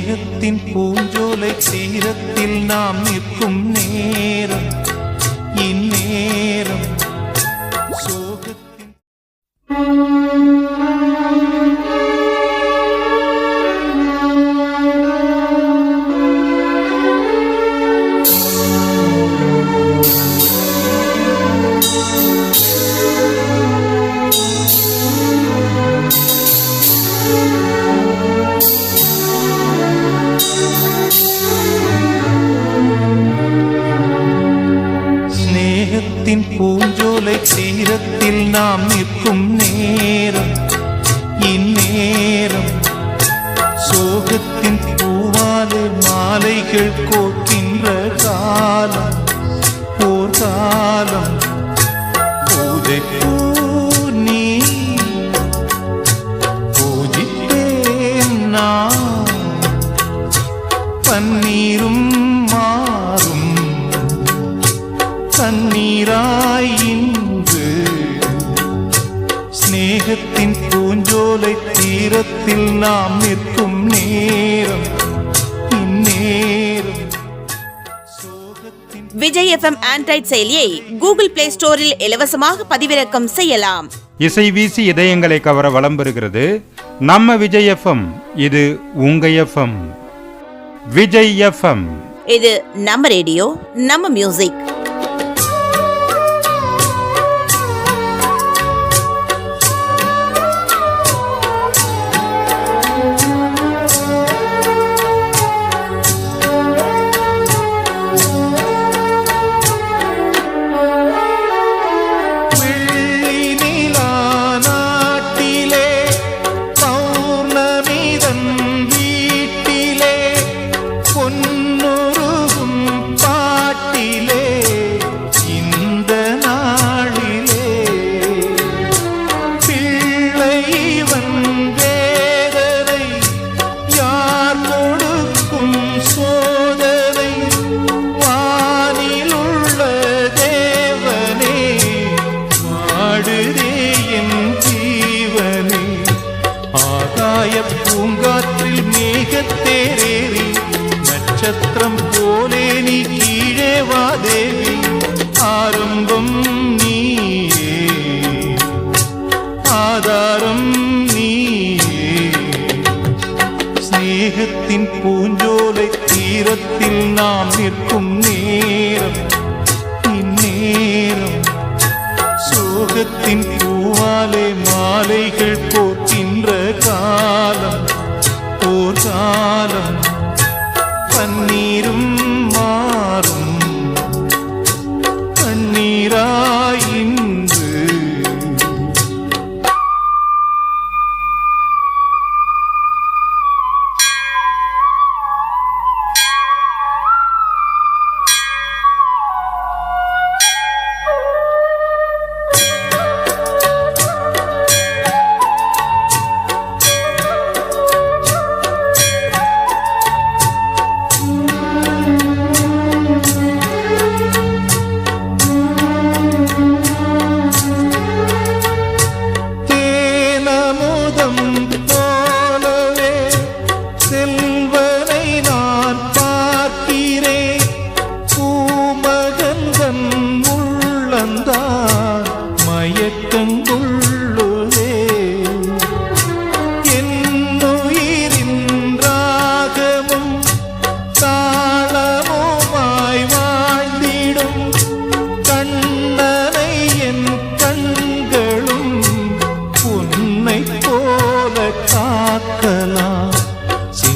ஸ்நேகத்தின் பூஞ்சோலை தீரத்தில் நாம் நிற்கும் நேரம் இந்நேரம் சோகத்தின் பூஞ்சோலை தீரத்தில் நாம் நிற்கும் நேரம் இந்நேரம் சோகத்தின் பூவாலே மாலைகள் கோக்கின்ற காலம் ஓர் காலம் பூஜை பூ நீ பூஜிப்பேன் நான் பன்னீரும் மாறும் தண்ணீராய் இன்று ஸ்நேகத்தின் பூஞ்சோலை தீரத்தில் நாம் நிற்கும் நேரம் இந்நேரம். விஜய் FM ஆண்ட்ராய்ட் செயலியை கூகுள் பிளே ஸ்டோரில் இலவசமாக பதிவிறக்கம் செய்யலாம். இசை வீசி இதயங்களை கவர வலம் பெறுகிறது நம்ம விஜய் FM. இது உங்க FM. விஜய் FM. இது நம்ம ரேடியோ, நம்ம மியூசிக். பூங்காற்றில் மேகத்தேரேறி நட்சத்திரம் போலே நீ கீழே வா தேவி. ஆரம்பம் நீயே, ஆதாரம் நீயே. ஸ்நேகத்தின் பூஞ்சோலை தீரத்தில் நாம் நிற்கும் நேரம் இந்நேரம் சோகத்தின் பூவாலே மாலைகள் போக்கின்ற காலம் ஓர் காலம் பன்னீரும் மாறும் தண்ணீராய் இன்று.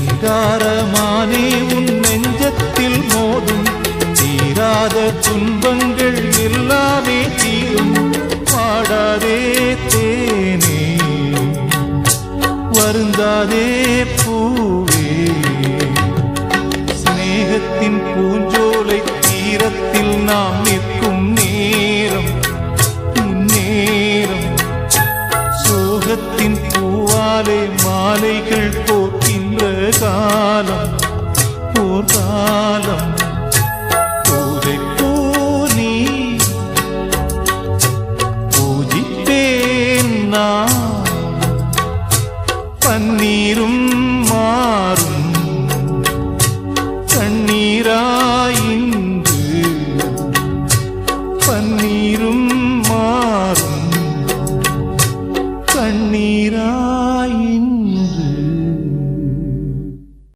சிங்காரமானே உன் நெஞ்சத்தில் மோதும் தீராத துன்பங்கள் எல்லாமே தீரும். பாடாதே தேனே, வருந்தாதே பூவே. ஸ்நேகத்தின் பூஞ்சோலை தீரத்தில் நாம் நிற்கும் நேரம் இந்நேரம் சோகத்தின் பூவாலே மாலைகள் போக்கின்ற காலம் ஓர் காலம். பூஜை பூ நீ பூஜிப்பேன் நான் பன்னீரும் மாறும் பன்னீராயின்று பன்னீரும் மாறும் கண்ணீராயின்